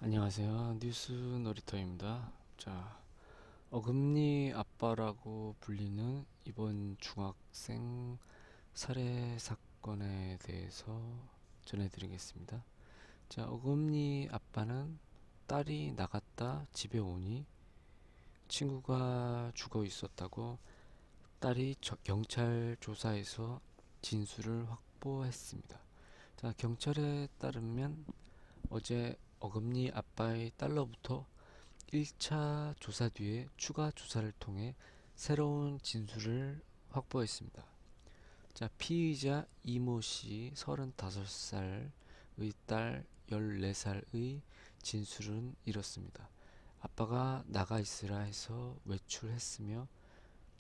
안녕하세요. 뉴스 놀이터입니다. 자, 어금니 아빠라고 불리는 이번 중학생 살해 사건에 대해서 전해드리겠습니다. 자, 어금니 아빠는 딸이 나갔다 집에 오니 친구가 죽어 있었다고 딸이 경찰 조사에서 진술을 확보했습니다. 자, 경찰에 따르면 어제 어금니 아빠의 딸로부터 1차 조사 뒤에 추가 조사를 통해 새로운 진술을 확보했습니다. 자, 피의자 이모 씨 35살의 딸 14살의 진술은 이렇습니다. 아빠가 나가 있으라 해서 외출했으며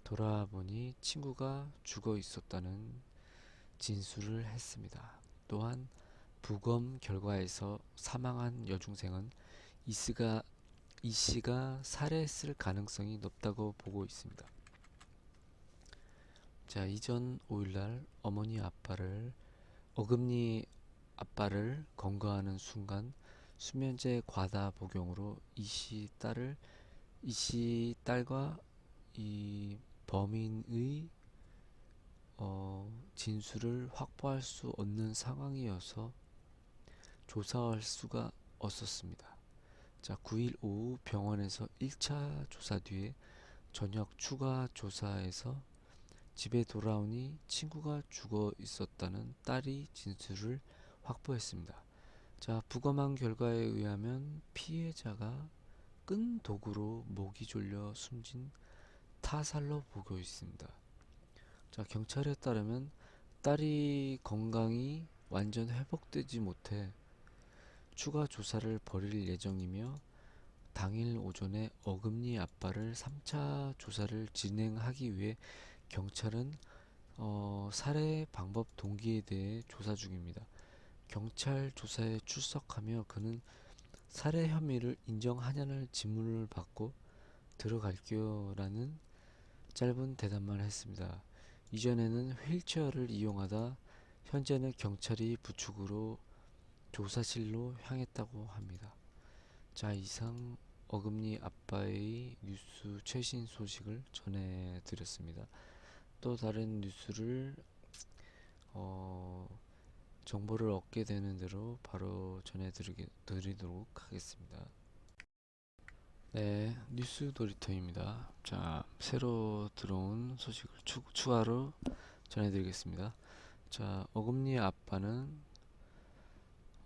돌아보니 친구가 죽어 있었다는 진술을 했습니다. 또한 부검 결과에서 사망한 여중생은 이 씨가 살해했을 가능성이 높다고 보고 있습니다. 자, 이전 5일날 어금니 아빠를 검거하는 순간 수면제 과다 복용으로 이 씨 딸과 이 범인의 진술을 확보할 수 없는 상황이어서 조사할 수가 없었습니다. 자, 9일 오후 병원에서 1차 조사 뒤에 저녁 추가 조사에서 집에 돌아오니 친구가 죽어 있었다는 딸이 진술을 확보했습니다. 자, 부검한 결과에 의하면 피해자가 끈 도구로 목이 졸려 숨진 타살로 보고 있습니다. 자, 경찰에 따르면 딸이 건강이 완전 회복되지 못해 추가 조사를 벌일 예정이며 당일 오전에 어금니 아빠를 3차 조사를 진행하기 위해 경찰은 살해 방법 동기에 대해 조사 중입니다. 경찰 조사에 출석하며 그는 살해 혐의를 인정하냐는 질문을 받고 들어갈게요 라는 짧은 대답만 했습니다. 이전에는 휠체어를 이용하다 현재는 경찰이 부축으로 조사실로 향했다고 합니다. 자, 이상 어금니 아빠의 뉴스 최신 소식을 전해드렸습니다. 또 다른 뉴스를 어, 정보를 얻게 되는 대로 바로 전해드리도록 하겠습니다. 네, 뉴스 놀이터입니다. 자, 새로 들어온 소식을 추가로 전해드리겠습니다. 자,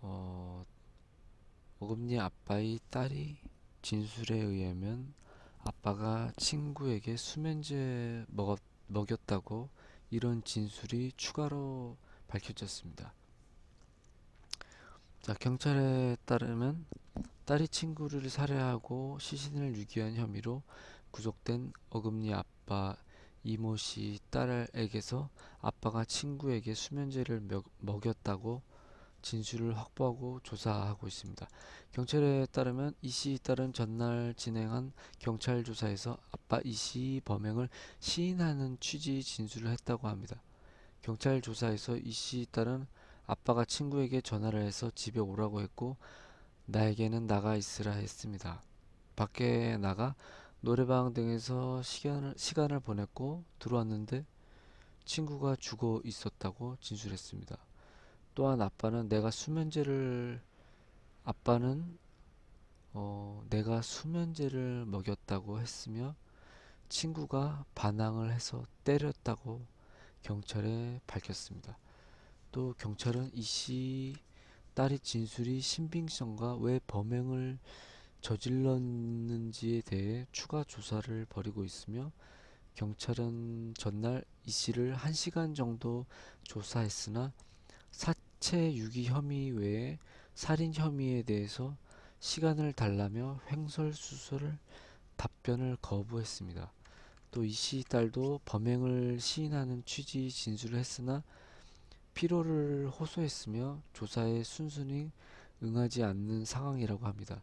어, 어금니 아빠의 딸이 진술에 의하면 아빠가 친구에게 먹였다고 이런 진술이 추가로 밝혀졌습니다. 자, 경찰에 따르면 딸이 친구를 살해하고 시신을 유기한 혐의로 구속된 어금니 아빠 이모 씨 딸에게서 아빠가 친구에게 수면제를 먹였다고 진술을 확보하고 조사하고 있습니다. 경찰에 따르면 이 씨 딸은 전날 진행한 경찰 조사에서 아빠 이 씨 범행을 시인하는 취지 진술을 했다고 합니다. 경찰 조사에서 이 씨 딸은 아빠가 친구에게 전화를 해서 집에 오라고 했고 나에게는 나가 있으라 했습니다. 밖에 나가 노래방 등에서 시간을 보냈고 들어왔는데 친구가 죽어 있었다고 진술했습니다. 또한 아빠는 내가 수면제를 먹였다고 했으며 친구가 반항을 해서 때렸다고 경찰에 밝혔습니다. 또 경찰은 이 씨 딸의 진술이 신빙성과 왜 범행을 저질렀는지에 대해 추가 조사를 벌이고 있으며 경찰은 전날 이 씨를 1시간 정도 조사했으나 사체 유기 혐의 외에 살인 혐의에 대해서 시간을 달라며 횡설수설 답변을 거부했습니다. 또 이 씨 딸도 범행을 시인하는 취지 진술을 했으나 피로를 호소했으며 조사에 순순히 응하지 않는 상황이라고 합니다.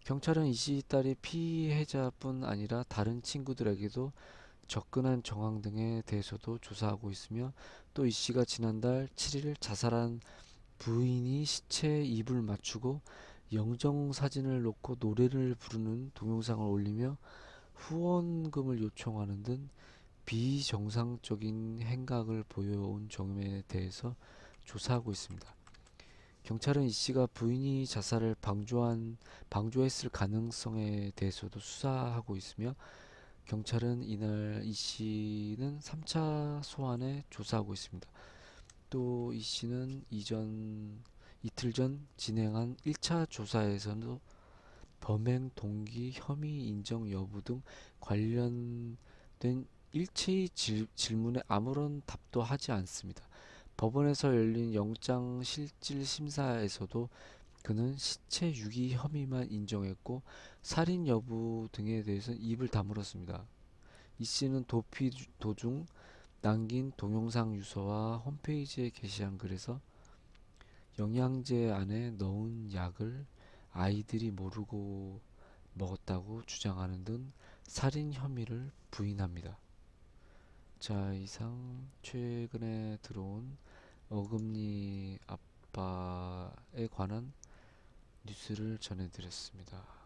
경찰은 이 씨 딸이 피해자뿐 아니라 다른 친구들에게도 접근한 정황 등에 대해서도 조사하고 있으며 또 이 씨가 지난달 7일 자살한 부인이 시체에 입을 맞추고 영정 사진을 놓고 노래를 부르는 동영상을 올리며 후원금을 요청하는 등 비정상적인 행각을 보여온 점에 대해서 조사하고 있습니다. 경찰은 이 씨가 부인이 자살을 방조했을 가능성에 대해서도 수사하고 있으며 경찰은 이날 이 씨는 3차 소환에 조사하고 있습니다. 또 이 씨는 이틀 전 진행한 1차 조사에서도 범행 동기, 혐의 인정 여부 등 관련된 일체의 질문에 아무런 답도 하지 않습니다. 법원에서 열린 영장 실질 심사에서도 그는 시체 유기 혐의만 인정했고 살인 여부 등에 대해서는 입을 다물었습니다. 이 씨는 도피 도중 남긴 동영상 유서와 홈페이지에 게시한 글에서 영양제 안에 넣은 약을 아이들이 모르고 먹었다고 주장하는 등 살인 혐의를 부인합니다. 자, 이상 최근에 들어온 어금니 아빠에 관한 뉴스를 전해드렸습니다.